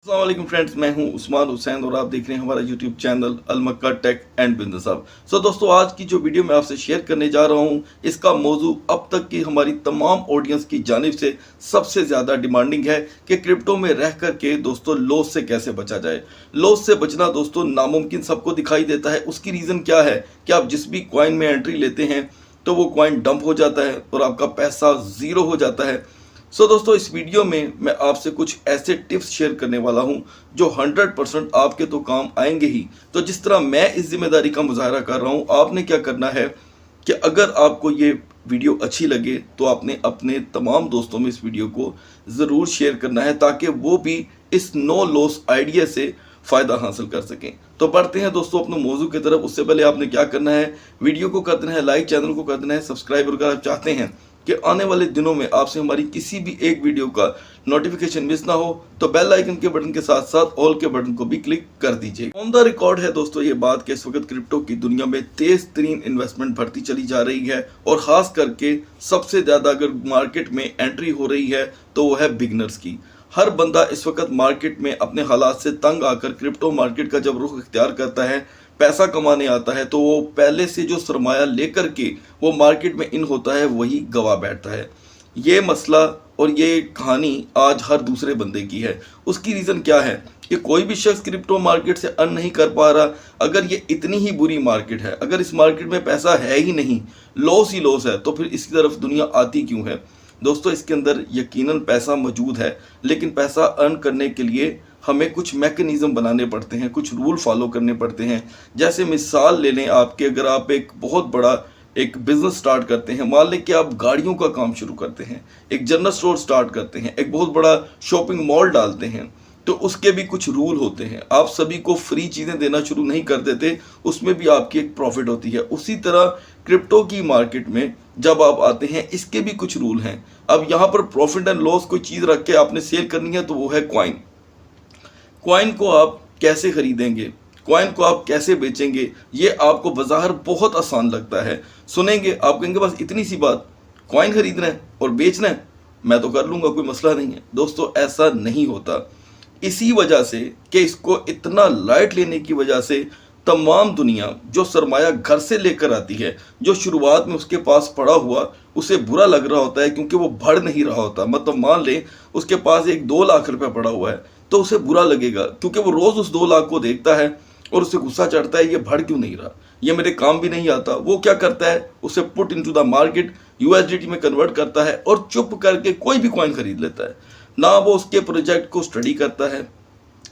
अस्सलाम वालेकुम फ्रेंड्स, मैं हूं उस्मान हुसैन और आप देख रहे हैं हमारा YouTube channel Al Makka tech and business hub. So दोस्तों, आज की जो वीडियो मैं आपसे शेयर करने जा रहा हूं, इसका मौजू अब तक की हमारी तमाम ऑडियंस की जानिब से सबसे ज़्यादा डिमांडिंग है कि क्रिप्टो में रह कर के दोस्तों लॉस से कैसे बचा जाए। लॉस से बचना दोस्तों नामुमकिन सबको दिखाई देता है। उसकी रीज़न क्या है कि आप जिस भी कॉइन में एंट्री लेते हैं तो वो कॉइन डंप हो जाता है और आपका पैसा ज़ीरो हो जाता है। दोस्तों, इस वीडियो में मैं आपसे कुछ ऐसे टिप्स शेयर करने वाला हूं जो 100% आपके तो काम आएंगे ही। तो जिस तरह मैं इस जिम्मेदारी का मुजाहरा कर रहा हूं, आपने क्या करना है कि अगर आपको ये वीडियो अच्छी लगे तो आपने अपने तमाम दोस्तों में इस वीडियो को ज़रूर शेयर करना है ताकि वो भी इस नो लॉस आइडिया से फ़ायदा हासिल कर सकें। तो बढ़ते हैं दोस्तों अपने मौजू की तरफ। उससे पहले आपने क्या करना है, वीडियो को कर देना है लाइक, चैनल को कर देना है सब्सक्राइब। अगर आप चाहते हैं कि आने वाले दिनों में आपसे हमारी किसी भी एक वीडियो का नोटिफिकेशन मिस ना हो तो बेल आइकन के बटन के साथ साथ ऑल के बटन को भी क्लिक कर दीजिए। ऑन द रिकॉर्ड है दोस्तों ये बात कि इस वक्त क्रिप्टो की दुनिया में तेज तरीन इन्वेस्टमेंट बढ़ती चली जा रही है और खास करके सबसे ज़्यादा अगर मार्केट में एंट्री हो रही है तो वो है बिगनर्स की। हर बंदा इस वक्त मार्केट में अपने हालात से तंग आकर क्रिप्टो मार्केट का जब रुख इख्तियार करता है, पैसा कमाने आता है, तो वो पहले से जो सरमाया लेकर के वो मार्केट में इन होता है वही गवा बैठता है। ये मसला और ये कहानी आज हर दूसरे बंदे की है। उसकी रीज़न क्या है कि कोई भी शख्स क्रिप्टो मार्केट से अर्न नहीं कर पा रहा। अगर ये इतनी ही बुरी मार्केट है, अगर इस मार्केट में पैसा है ही नहीं, लॉस ही लॉस है, तो फिर इसकी तरफ दुनिया आती क्यों है। दोस्तों, इसके अंदर यकीनन पैसा मौजूद है, लेकिन पैसा अर्न करने के लिए हमें कुछ मैकेनिज़्म बनाने पड़ते हैं, कुछ रूल फॉलो करने पड़ते हैं। जैसे मिसाल ले लें आपके, अगर आप एक बहुत बड़ा एक बिज़नेस स्टार्ट करते हैं, मान लें कि आप गाड़ियों का काम शुरू करते हैं, एक जनरल स्टोर स्टार्ट करते हैं, एक बहुत बड़ा शॉपिंग मॉल डालते हैं, तो उसके भी कुछ रूल होते हैं। आप सभी को फ्री चीज़ें देना शुरू नहीं कर देते, उसमें भी आपकी एक प्रॉफिट होती है। उसी तरह क्रिप्टो की मार्केट में जब आप आते हैं, इसके भी कुछ रूल हैं। अब यहाँ पर प्रॉफिट एंड लॉस कोई चीज़ रख के आपने सेल करनी है तो वो है कॉइन। कॉइन को आप कैसे खरीदेंगे, कॉइन को आप कैसे बेचेंगे, ये आपको बाज़ाहिर बहुत आसान लगता है। सुनेंगे आप कहेंगे बस इतनी सी बात, कॉइन खरीदना है और बेचना है, मैं तो कर लूँगा, कोई मसला नहीं है। दोस्तों, ऐसा नहीं होता। इसी वजह से कि इसको इतना लाइट लेने की वजह से तमाम दुनिया जो सरमाया घर से लेकर आती है, जो शुरुआत में उसके पास पड़ा हुआ, उसे बुरा लग रहा होता है क्योंकि वो बढ़ नहीं रहा होता। मतलब मान लें उसके पास एक 2 लाख रुपया पड़ा हुआ है तो उसे बुरा लगेगा क्योंकि वो रोज़ उस 2 लाख को देखता है और उसे गुस्सा चढ़ता है, ये बढ़ क्यों नहीं रहा, ये मेरे काम भी नहीं आता। वो क्या करता है, उसे put into the market, USDT में कन्वर्ट करता है और चुप करके कोई भी कॉइन खरीद लेता है। ना वो उसके प्रोजेक्ट को स्टडी करता है,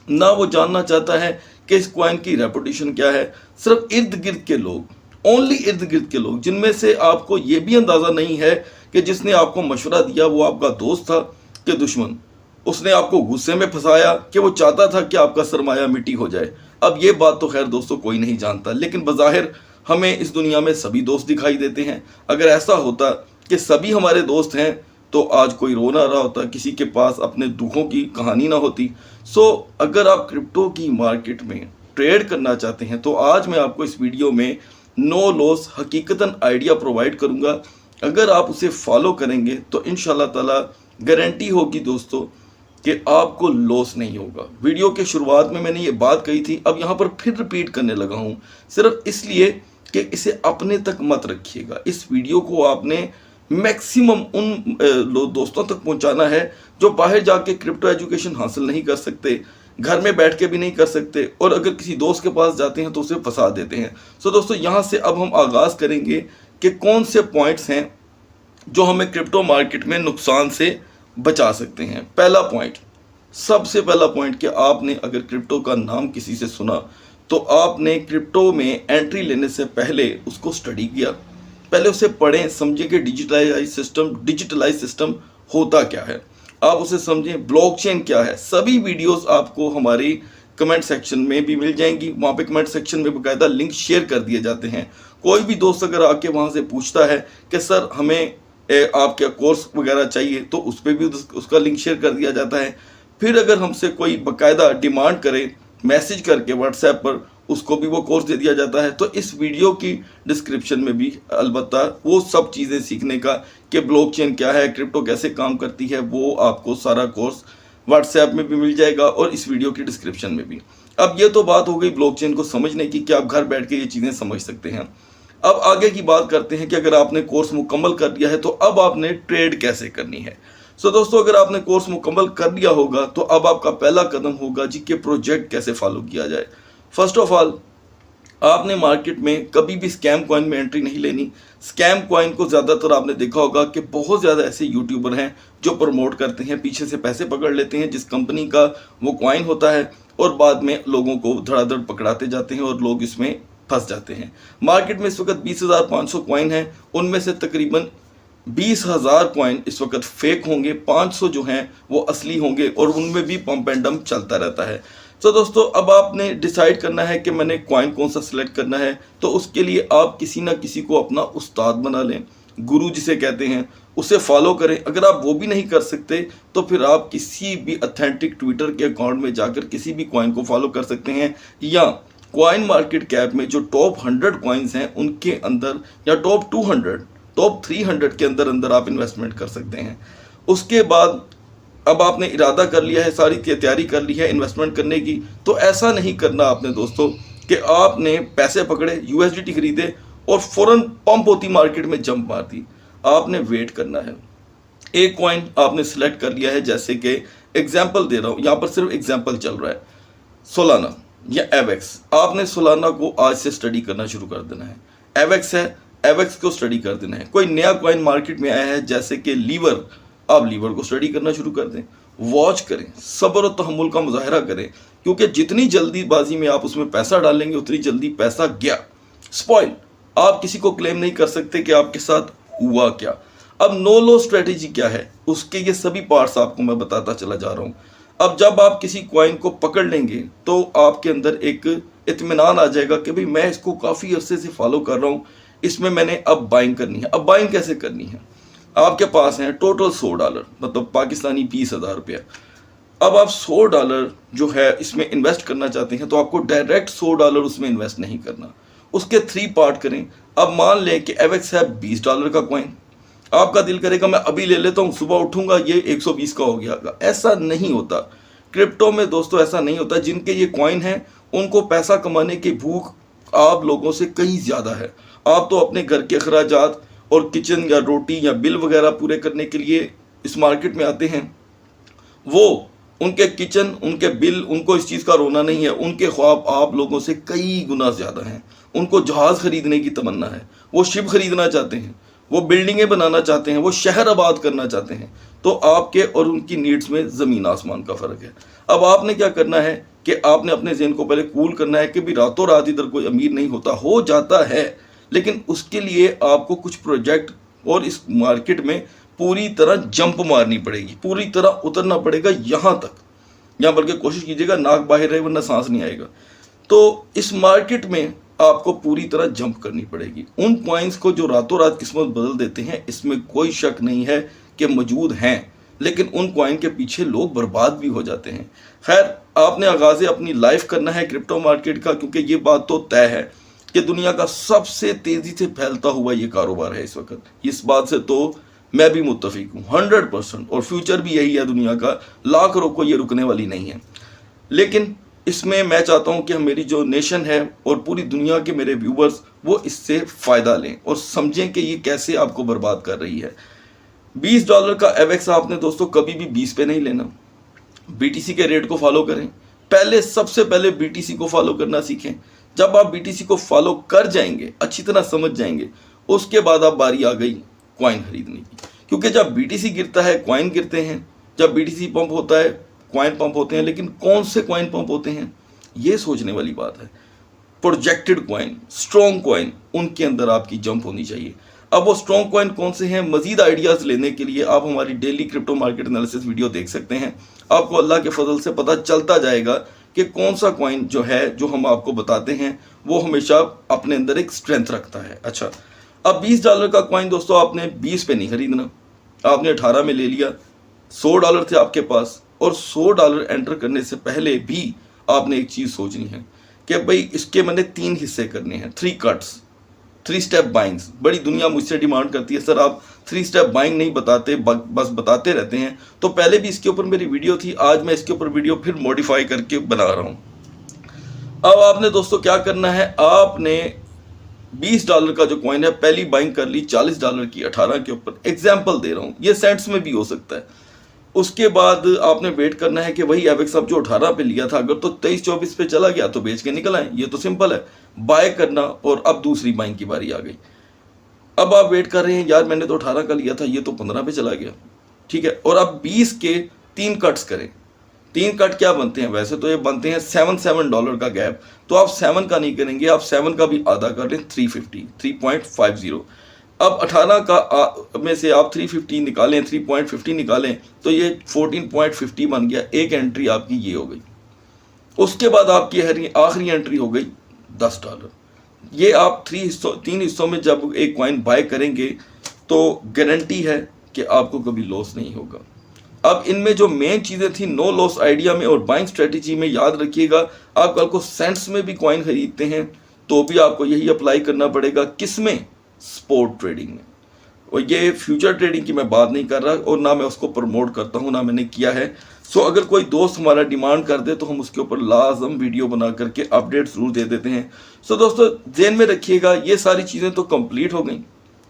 ना वो जानना चाहता है कि इस कॉइन की रेपुटेशन क्या है। सिर्फ इर्द गिर्द के लोग, ओनली इर्द गिर्द के लोग, जिनमें से आपको ये भी अंदाज़ा नहीं है कि जिसने आपको मशवरा दिया वो आपका दोस्त था कि दुश्मन, उसने आपको गुस्से में फंसाया कि वो चाहता था कि आपका सरमाया मिट्टी हो जाए। अब ये बात तो खैर दोस्तों कोई नहीं जानता, लेकिन बज़ाहिर हमें इस दुनिया में सभी दोस्त दिखाई देते हैं। अगर ऐसा होता कि सभी हमारे दोस्त हैं तो आज कोई रो ना रहा होता, किसी के पास अपने दुखों की कहानी ना होती। अगर आप क्रिप्टो की मार्केट में ट्रेड करना चाहते हैं तो आज मैं आपको इस वीडियो में नो लॉस हकीकतन आइडिया प्रोवाइड करूंगा। अगर आप उसे फॉलो करेंगे तो इंशाल्लाह ताला गारंटी होगी दोस्तों कि आपको लॉस नहीं होगा। वीडियो के शुरुआत में मैंने ये बात कही थी, अब यहाँ पर फिर रिपीट करने लगा हूँ, सिर्फ इसलिए कि इसे अपने तक मत रखिएगा। इस वीडियो को आपने मैक्सिमम उन दोस्तों तक पहुंचाना है जो बाहर जाके क्रिप्टो एजुकेशन हासिल नहीं कर सकते, घर में बैठ के भी नहीं कर सकते, और अगर किसी दोस्त के पास जाते हैं तो उसे फंसा देते हैं। दोस्तों, यहाँ से अब हम आगाज़ करेंगे कि कौन से पॉइंट्स हैं जो हमें क्रिप्टो मार्केट में नुकसान से बचा सकते हैं। पहला पॉइंट, सबसे पहला पॉइंट कि आपने अगर क्रिप्टो का नाम किसी से सुना तो आपने क्रिप्टो में एंट्री लेने से पहले उसको स्टडी किया, पहले उसे पढ़ें, समझें कि डिजिटलाइज सिस्टम होता क्या है, आप उसे समझें, ब्लॉकचेन क्या है। सभी वीडियोस आपको हमारी कमेंट सेक्शन में भी मिल जाएंगी। वहाँ पे कमेंट सेक्शन में बाकायदा लिंक शेयर कर दिए जाते हैं। कोई भी दोस्त अगर आके वहाँ से पूछता है कि सर हमें आप क्या कोर्स वगैरह चाहिए, तो उस पर भी उसका लिंक शेयर कर दिया जाता है। फिर अगर हमसे कोई बाकायदा डिमांड करे मैसेज करके व्हाट्सएप पर, उसको भी वो कोर्स दे दिया जाता है। तो इस वीडियो की डिस्क्रिप्शन में भी अलबत्ता वो सब चीज़ें सीखने का कि ब्लॉकचेन क्या है, क्रिप्टो कैसे काम करती है, वो आपको सारा कोर्स व्हाट्सएप में भी मिल जाएगा और इस वीडियो की डिस्क्रिप्शन में भी। अब ये तो बात हो गई ब्लॉकचेन को समझने की कि आप घर बैठ के ये चीज़ें समझ सकते हैं। अब आगे की बात करते हैं कि अगर आपने कोर्स मुकम्मल कर लिया है तो अब आपने ट्रेड कैसे करनी है। सो दोस्तों, अगर आपने कोर्स मुकम्मल कर लिया होगा तो अब आपका पहला कदम होगा जी कि प्रोजेक्ट कैसे फॉलो किया जाए। फर्स्ट ऑफ ऑल, आपने मार्केट में कभी भी स्कैम कॉइन में एंट्री नहीं लेनी। स्कैम कॉइन को ज़्यादातर आपने देखा होगा कि बहुत ज़्यादा ऐसे यूट्यूबर हैं जो प्रमोट करते हैं, पीछे से पैसे पकड़ लेते हैं जिस कंपनी का वो कॉइन होता है और बाद में लोगों को धड़ाधड़ पकड़ाते जाते हैं और लोग इसमें फंस जाते हैं। मार्केट में इस वक्त 20,500 कॉइन हैं, उनमें से तकरीबन 20,000 कॉइन इस वक्त फेक होंगे, 500 जो हैं वो असली होंगे और उनमें भी पंप एंड डंप चलता रहता है। तो दोस्तों, अब आपने डिसाइड करना है कि मैंने कॉइन कौन सा सिलेक्ट करना है। तो उसके लिए आप किसी ना किसी को अपना उस्ताद बना लें, गुरु जिसे कहते हैं, उसे फॉलो करें। अगर आप वो भी नहीं कर सकते तो फिर आप किसी भी ऑथेंटिक ट्विटर के अकाउंट में जाकर किसी भी कॉइन को फॉलो कर सकते हैं, या कॉइन मार्केट कैप में जो टॉप 100 कॉइन्स हैं उनके अंदर, या टॉप 200, टॉप 300 के अंदर अंदर आप इन्वेस्टमेंट कर सकते हैं। उसके बाद अब आपने इरादा कर लिया है, सारी तैयारी कर ली है इन्वेस्टमेंट करने की, तो ऐसा नहीं करना आपने दोस्तों कि आपने पैसे पकड़े, यूएसडीटी खरीदे और फ़ौरन पंप होती मार्केट में जंप मार दी। आपने वेट करना है। एक कॉइन आपने सिलेक्ट कर लिया है, जैसे कि एग्जाम्पल दे रहा हूँ, यहाँ पर सिर्फ एग्जाम्पल चल रहा है, सोलाना या एवेक्स। आपने सोलाना को आज से स्टडी करना शुरू कर देना है। एवेक्स है, एवेक्स को स्टडी कर देना है। कोई नया कॉइन मार्केट में आया है जैसे कि लीवर, आप लीवर को स्टडी करना शुरू कर दें। वॉच करें, सब्र और तहम्मुल का मुजाहरा करें, क्योंकि जितनी जल्दीबाजी में आप उसमें पैसा डालेंगे उतनी जल्दी पैसा गया, स्पॉइल। आप किसी को क्लेम नहीं कर सकते कि आपके साथ हुआ क्या। अब नो लो स्ट्रेटेजी क्या है, उसके ये सभी पार्ट्स आपको मैं बताता चला जा रहा हूँ। अब जब आप किसी कॉइन को पकड़ लेंगे तो आपके अंदर एक इत्मीनान आ जाएगा कि भाई मैं इसको काफ़ी अरसे से फॉलो कर रहा हूँ, इसमें मैंने अब बाइंग करनी है। अब बाइंग कैसे करनी है, आपके पास है टोटल $100, मतलब पाकिस्तानी 20,000 रुपया। अब आप $100 जो है इसमें इन्वेस्ट करना चाहते हैं तो आपको डायरेक्ट $100 उसमें इन्वेस्ट नहीं करना, उसके 3 पार्ट करें। अब मान लें कि एवेक्स है $20 का कॉइन, आपका दिल करेगा मैं अभी ले लेता हूँ, सुबह उठूंगा ये 120 का हो गया। ऐसा नहीं होता क्रिप्टो में दोस्तों, ऐसा नहीं होता। जिनके ये कॉइन है उनको पैसा कमाने की भूख आप लोगों से कहीं ज़्यादा है। आप तो अपने घर के अखराजात और किचन या रोटी या बिल वगैरह पूरे करने के लिए इस मार्केट में आते हैं। वो उनके किचन, उनके बिल, उनको इस चीज़ का रोना नहीं है। उनके ख्वाब आप लोगों से कई गुना ज़्यादा हैं। उनको जहाज़ खरीदने की तमन्ना है, वो शिप खरीदना चाहते हैं, वो बिल्डिंगें बनाना चाहते हैं, वो शहर आबाद करना चाहते हैं। तो आपके और उनकी नीड्स में ज़मीन आसमान का फ़र्क है। अब आपने क्या करना है कि आपने अपने ज़हन को पहले कूल करना है कि भी रातों रात इधर कोई अमीर नहीं होता, हो जाता है, लेकिन उसके लिए आपको कुछ प्रोजेक्ट और इस मार्केट में पूरी तरह जंप मारनी पड़ेगी, पूरी तरह उतरना पड़ेगा यहाँ तक, यहाँ बल्कि कोशिश कीजिएगा नाक बाहर रहे वरना सांस नहीं आएगा। तो इस मार्केट में आपको पूरी तरह जंप करनी पड़ेगी। उन कॉइन्स को जो रातों रात किस्मत बदल देते हैं, इसमें कोई शक नहीं है कि मौजूद हैं, लेकिन उन कॉइन के पीछे लोग बर्बाद भी हो जाते हैं। खैर, आपने आगाज़ अपनी लाइफ करना है क्रिप्टो मार्केट का, क्योंकि ये बात तो तय है कि दुनिया का सबसे तेज़ी से फैलता हुआ ये कारोबार है इस वक्त। इस बात से तो मैं भी मुत्तफिक हूँ 100%, और फ्यूचर भी यही है दुनिया का। लाख रोको, ये रुकने वाली नहीं है। लेकिन इसमें मैं चाहता हूँ कि मेरी जो नेशन है और पूरी दुनिया के मेरे व्यूवर्स वो इससे फ़ायदा लें और समझें कि ये कैसे आपको बर्बाद कर रही है। $20 का एवेक्स आपने दोस्तों कभी भी 20 पे नहीं लेना। BTC के रेट को फॉलो करें। पहले, सबसे पहले BTC को फॉलो करना सीखें। जब आप BTC को फॉलो कर जाएंगे, अच्छी तरह समझ जाएंगे, उसके बाद आप बारी आ गई कॉइन खरीदने की। क्योंकि जब BTC गिरता है कॉइन गिरते हैं, जब BTC पंप होता है कॉइन पंप होते हैं। लेकिन कौन से कॉइन पंप होते हैं, ये सोचने वाली बात है। प्रोजेक्टेड कॉइन, स्ट्रॉन्ग कॉइन, उनके अंदर आपकी जंप होनी चाहिए। अब वो स्ट्रॉन्ग कॉइन कौन से हैं, मजीद आइडियाज़ लेने के लिए आप हमारी daily crypto market analysis video देख सकते हैं। आपको अल्लाह के फजल से पता चलता जाएगा कि कौन सा कॉइन जो है, जो हम आपको बताते हैं, वो हमेशा अपने अंदर एक स्ट्रेंथ रखता है। अच्छा, अब $20 का कॉइन दोस्तों आपने 20 पे नहीं खरीदना, आपने 18 में ले लिया। $100 थे आपके पास, और $100 एंटर करने से पहले भी आपने एक चीज़ सोचनी है कि भाई इसके मैंने 3 हिस्से करने हैं, 3 कट्स, 3 स्टेप बाइंग्स। बड़ी दुनिया मुझसे डिमांड करती है सर आप 3 स्टेप बाइंग नहीं बताते, बस बताते रहते हैं। तो पहले भी इसके ऊपर मेरी वीडियो थी, आज मैं इसके ऊपर वीडियो फिर मॉडिफाई करके बना रहा हूँ। अब आपने दोस्तों क्या करना है, आपने $20 का जो कॉइन है पहली बाइंग कर ली $40 की 18 के ऊपर, एग्जाम्पल दे रहा हूँ, ये सेंट्स में भी हो सकता है। उसके बाद आपने वेट करना है कि वही एवेक्स अब जो 18 पे लिया था, अगर तो 23-24 पे चला गया तो बेच के निकल आए, ये तो सिंपल है। बाय करना, और अब दूसरी बाइंग की बारी आ गई। अब आप वेट कर रहे हैं, यार मैंने तो 18 का लिया था, ये तो 15 पे चला गया, ठीक है। और अब 20 के 3 कट्स करें। 3 कट क्या बनते हैं, वैसे तो ये बनते हैं $7 का गैप, तो आप 7 का नहीं करेंगे, आप 7 का भी आधा कर लें, 350। अब 18 का में से आप 350 निकालें, 3.50 निकालें, तो ये 14.50 बन गया। एक एंट्री आपकी ये हो गई। उसके बाद आपकी आखिरी एंट्री हो गई $10। ये आप 3 हिस्सों में जब एक कॉइन बाय करेंगे तो गारंटी है कि आपको कभी लॉस नहीं होगा। अब इनमें जो मेन चीज़ें थी नो लॉस आइडिया में और बाइंग स्ट्रेटेजी में, याद रखिएगा, आप कल को सेंट्स में भी कॉइन खरीदते हैं तो भी आपको यही अप्लाई करना पड़ेगा। किस में? स्पोर्ट ट्रेडिंग में। और ये फ्यूचर ट्रेडिंग की मैं बात नहीं कर रहा, और ना मैं उसको प्रमोट करता हूँ, ना मैंने किया है। सो अगर कोई दोस्त हमारा डिमांड कर दे तो हम उसके ऊपर लाजम वीडियो बना करके अपडेट ज़रूर दे देते हैं। सो दोस्तों ध्यान में रखिएगा, ये सारी चीज़ें तो कंप्लीट हो गई,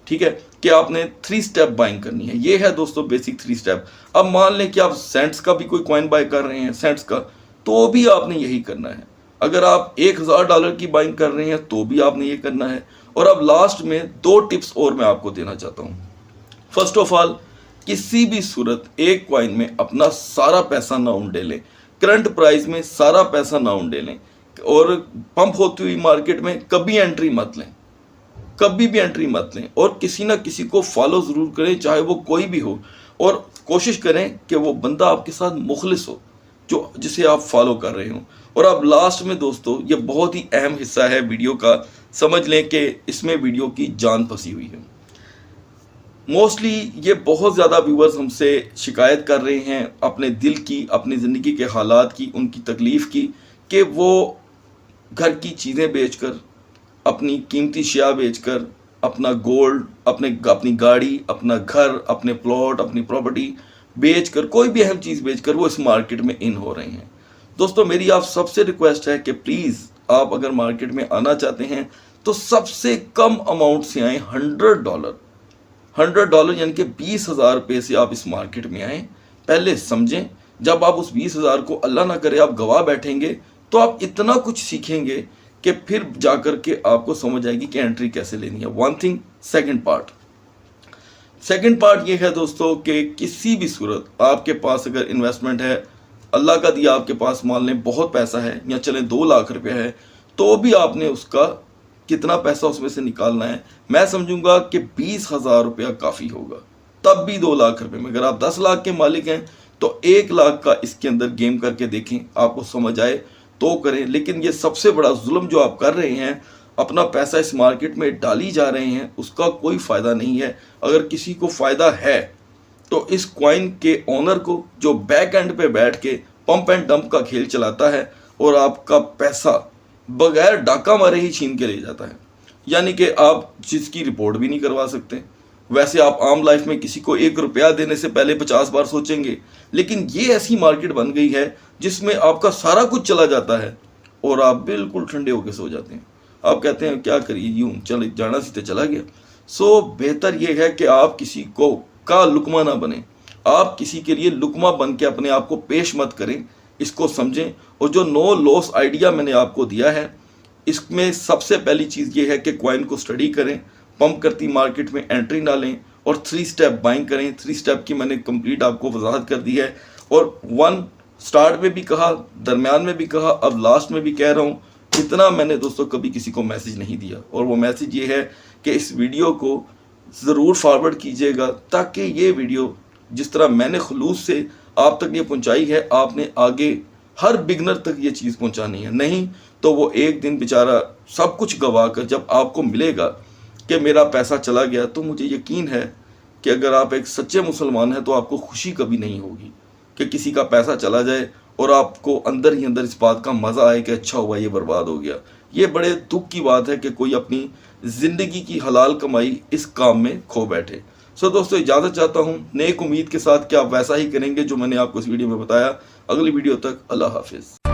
ठीक है, कि आपने 3 स्टेप बाइंग करनी है। ये है दोस्तों बेसिक 3 स्टेप। अब मान लें कि आप सेंट्स का भी कोई कॉइन बाय कर रहे हैं, सेंट्स का, तो भी आपने यही करना है। अगर आप $1000 की बाइंग कर रहे हैं तो भी आपने ये करना है। और अब लास्ट में 2 टिप्स और मैं आपको देना चाहता हूँ। फर्स्ट ऑफ ऑल, किसी भी सूरत एक कॉइन में अपना सारा पैसा ना उंडेलें, करंट प्राइस में सारा पैसा ना उंडेलें, और पंप होती हुई मार्केट में कभी एंट्री मत लें, कभी भी एंट्री मत लें। और किसी ना किसी को फॉलो ज़रूर करें, चाहे वो कोई भी हो, और कोशिश करें कि वो बंदा आपके साथ मुखलिस हो जो जिसे आप फॉलो कर रहे हो। और अब लास्ट में दोस्तों, ये बहुत ही अहम हिस्सा है वीडियो का, समझ लें कि इसमें वीडियो की जान फंसी हुई है। मोस्टली ये बहुत ज़्यादा व्यूअर्स हमसे शिकायत कर रहे हैं अपने दिल की, अपनी ज़िंदगी के हालात की, उनकी तकलीफ़ की, कि वो घर की चीज़ें बेचकर, अपनी कीमती अशिया बेचकर, अपना गोल्ड, अपनी गाड़ी, अपना घर, अपने प्लॉट, अपनी प्रॉपर्टी बेचकर, कोई भी अहम चीज़ बेचकर वो इस मार्केट में इन हो रहे हैं। दोस्तों मेरी आप सबसे रिक्वेस्ट है कि प्लीज़ आप अगर मार्केट में आना चाहते हैं तो सबसे कम अमाउंट से आएँ। $100 यानी कि 20,000 रुपये से आप इस मार्केट में आएँ। पहले समझें, जब आप उस 20,000 को अल्लाह ना करे आप गवा बैठेंगे तो आप इतना कुछ सीखेंगे कि फिर जाकर के आपको समझ आएगी कि एंट्री कैसे लेनी है। One thing. सेकंड पार्ट ये है दोस्तों कि किसी भी सूरत आपके पास अगर इन्वेस्टमेंट है, अल्लाह का दिया आपके पास मान लें बहुत पैसा है, या चलें 2 लाख रुपया है, तो भी आपने उसका कितना पैसा उसमें से निकालना है। मैं समझूंगा कि 20,000 रुपया काफ़ी होगा, तब भी 2 लाख रुपये में। अगर आप 10 लाख के मालिक हैं तो 1 लाख का इसके अंदर गेम करके देखें, आपको समझ आए तो करें। लेकिन ये सबसे बड़ा जुल्म जो आप कर रहे हैं, अपना पैसा इस मार्केट में डाली जा रहे हैं, उसका कोई फ़ायदा नहीं है। अगर किसी को फ़ायदा है तो इस कॉइन के ओनर को, जो बैक एंड पे बैठ के पंप एंड डंप का खेल चलाता है और आपका पैसा बगैर डाका मारे ही छीन के ले जाता है। यानी कि आप जिसकी रिपोर्ट भी नहीं करवा सकते। वैसे आप आम लाइफ में किसी को 1 रुपया देने से पहले 50 बार सोचेंगे, लेकिन ये ऐसी मार्केट बन गई है जिसमें आपका सारा कुछ चला जाता है और आप बिल्कुल ठंडे होकर सो जाते हैं। आप कहते हैं क्या करिए, यूं चल जाना सीधे चला गया। सो बेहतर यह है कि आप किसी को का लुकमा ना बने, आप किसी के लिए लुकमा बन के अपने आप को पेश मत करें, इसको समझें। और जो नो लॉस आइडिया मैंने आपको दिया है, इसमें सबसे पहली चीज़ ये है कि कॉइन को स्टडी करें, पंप करती मार्केट में एंट्री ना लें, और 3 स्टेप बाइंग करें। 3 स्टेप की मैंने कंप्लीट आपको वजाहत कर दी है, और 1 स्टार्ट में भी कहा, दरमियान में भी कहा, अब लास्ट में भी कह रहा हूँ। इतना मैंने दोस्तों कभी किसी को मैसेज नहीं दिया, और वो मैसेज ये है कि इस वीडियो को ज़रूर फॉरवर्ड कीजिएगा, ताकि ये वीडियो जिस तरह मैंने खुलूस से आप तक ये पहुंचाई है, आपने आगे हर बिगनर तक ये चीज़ पहुंचानी है। नहीं तो वो एक दिन बेचारा सब कुछ गवा कर जब आपको मिलेगा कि मेरा पैसा चला गया, तो मुझे यकीन है कि अगर आप एक सच्चे मुसलमान हैं तो आपको खुशी कभी नहीं होगी कि किसी का पैसा चला जाए और आपको अंदर ही अंदर इस बात का मज़ा आए कि अच्छा हुआ ये बर्बाद हो गया। ये बड़े दुख की बात है कि कोई अपनी ज़िंदगी की हलाल कमाई इस काम में खो बैठे। सो दोस्तों इजाज़त चाहता हूँ नेक उम्मीद के साथ कि आप वैसा ही करेंगे जो मैंने आपको इस वीडियो में बताया। अगली वीडियो तक अल्लाह हाफिज़।